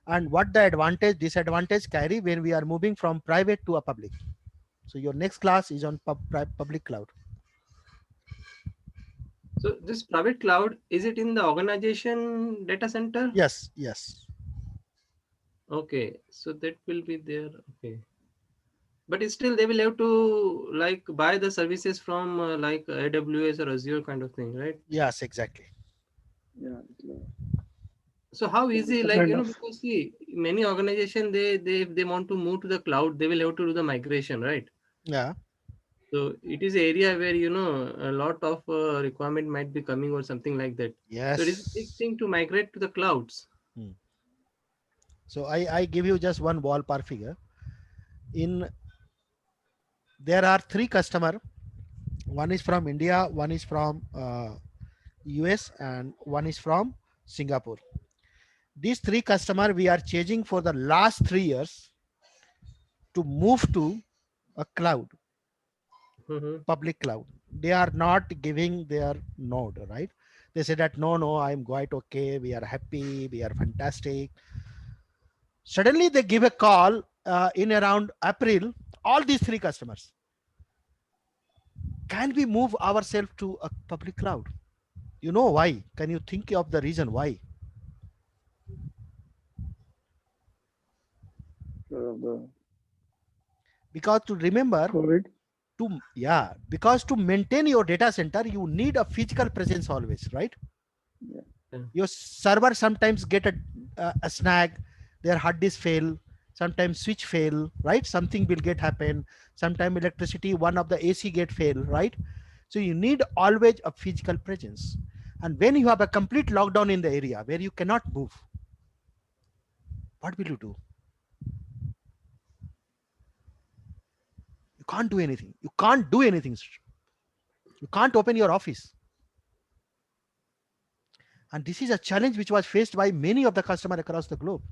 and what the advantage, disadvantage carry when we are moving from private to a public. So your next class is on public cloud. So this private cloud, is it in the organization data center? Yes, yes. Okay, so that will be there. Okay. But it's still they will have to like buy the services from like AWS or Azure kind of thing, right? Yes, exactly. Yeah. So how easy, it's a like, kind you know, of- because see, many organization, they want to move to the cloud, they will have to do the migration, right? Yeah. So it is an area where, you know, a lot of requirement might be coming or something like that. Yes. So it is a big thing to migrate to the clouds. So I give you just one ballpark figure. There are 3 customers. One is from India, one is from US, and one is from Singapore. These 3 customers we are changing for the last 3 years to move to a cloud, public cloud. They are not giving their node, right? They say that no, I'm quite okay. We are happy. We are fantastic. Suddenly they give a call in around April. All these 3 customers, can we move ourselves to a public cloud? You know why? Can you think of the reason why? Because to remember, COVID. because to maintain your data center, you need a physical presence always, right? Yeah. Your server sometimes get a snag, their hard disk fail, sometimes switch fail, right? Something will get happen. Sometimes electricity, one of the AC get fail, right? So you need always a physical presence. And when you have a complete lockdown in the area where you cannot move, what will you do? You can't do anything. You can't do anything. You can't open your office. And this is a challenge which was faced by many of the customers across the globe.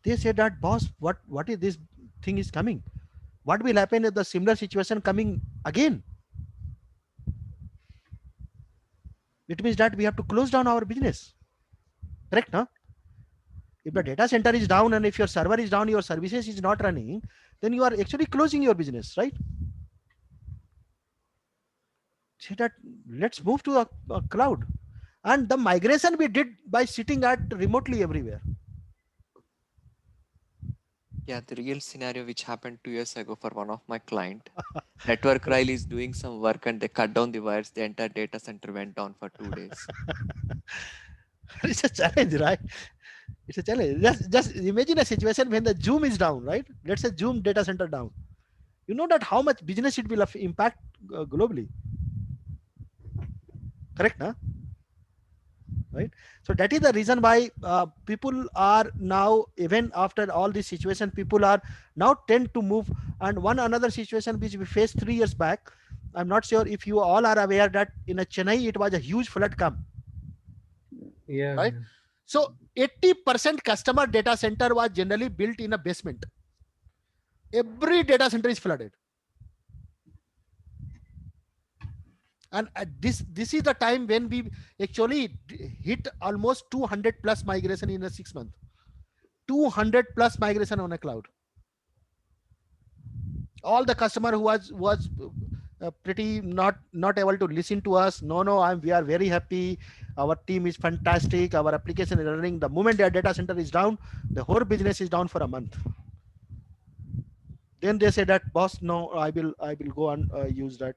They said that, boss, what is this thing is coming? What will happen if the similar situation coming again? It means that we have to close down our business. Correct, huh? If the data center is down and if your server is down, your services is not running, then you are actually closing your business, right? Say that let's move to a cloud. And the migration we did by sitting at remotely everywhere. Yeah, the real scenario which happened 2 years ago for one of my client. Network Rail is doing some work and they cut down the wires. The entire data center went down for 2 days. It's a challenge, right? It's a challenge. Just imagine a situation when the Zoom is down, right? Let's say Zoom data center down. You know that how much business it will impact globally. Correct, huh? Right? So that is the reason why people are now, even after all this situation, people are now tend to move. And one another situation which we faced 3 years back, I'm not sure if you all are aware that in a Chennai, it was a huge flood come. Yeah. Right? So 80% customer data center was generally built in a basement. Every data center is flooded. And this is the time when we actually hit almost 200 plus migration in a 6 month. 200 plus migration on a cloud. All the customer who was pretty not able to listen to us. No, we are very happy. Our team is fantastic. Our application is running. The moment their data center is down, the whole business is down for a month. Then they say that, boss, no, I will go and use that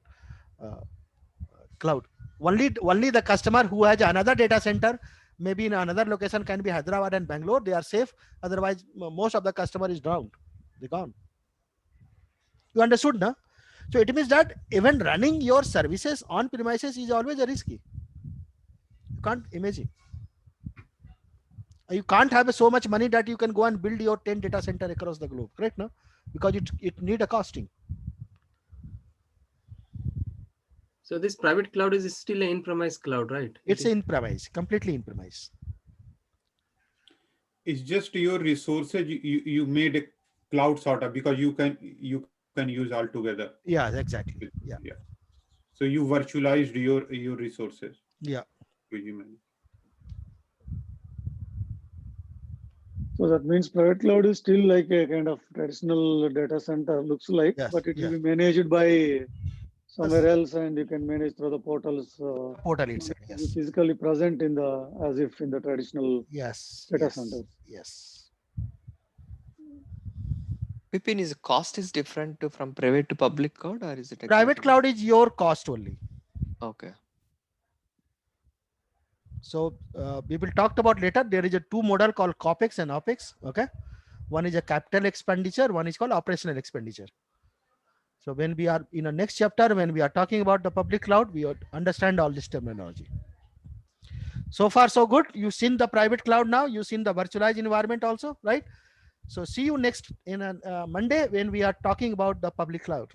cloud. Only the customer who has another data center Maybe in another location can be Hyderabad and Bangalore. They are safe. Otherwise, most of the customer is drowned. They gone. You understood, na? So it means that even running your services on premises is always a risky. You can't imagine. You can't have so much money that you can go and build your 10 data center across the globe, correct? No? Because it need a costing. So this private cloud is still an in-premise cloud, right? It's in-premise, completely in-premise. It's just your resources you made a cloud sort of, because you can use all together. Yeah, exactly. Yeah. So you virtualized your resources. Yeah. So that means private cloud is still like a kind of traditional data center, looks like, Yes, but it yes. will be managed by somewhere else, and you can manage through the portals. Portal itself. Yes. Physically present in the, as if in the traditional Yes. data Yes. centers. Yes. Vipin, is cost is different from private to public cloud, or is it Private exactly? cloud is your cost only. Okay. So we will talk about later. There is a two model called COPEX and OPEX. Okay. One is a capital expenditure. One is called operational expenditure. So when we are in a next chapter, when we are talking about the public cloud, we understand all this terminology. So far, so good. You've seen the private cloud now. You've seen the virtualized environment also, right? So see you next in a Monday when we are talking about the public cloud.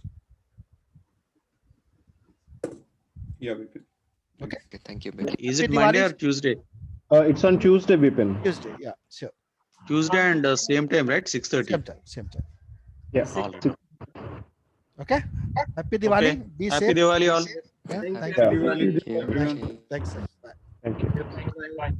Yeah, Vipin. Okay. Thank you, Vipin. Is it Monday or Tuesday? It's on Tuesday, Vipin. Tuesday. Yeah, sure. Tuesday and same time, right? 6:30. Same time. Same time. Yeah. All right. Okay. Happy Diwali. Okay. Be Happy safe. Diwali all. Yeah, Thank thank you. you. Diwali, Thank you. everyone. Thanks. Bye. Thank you. Bye.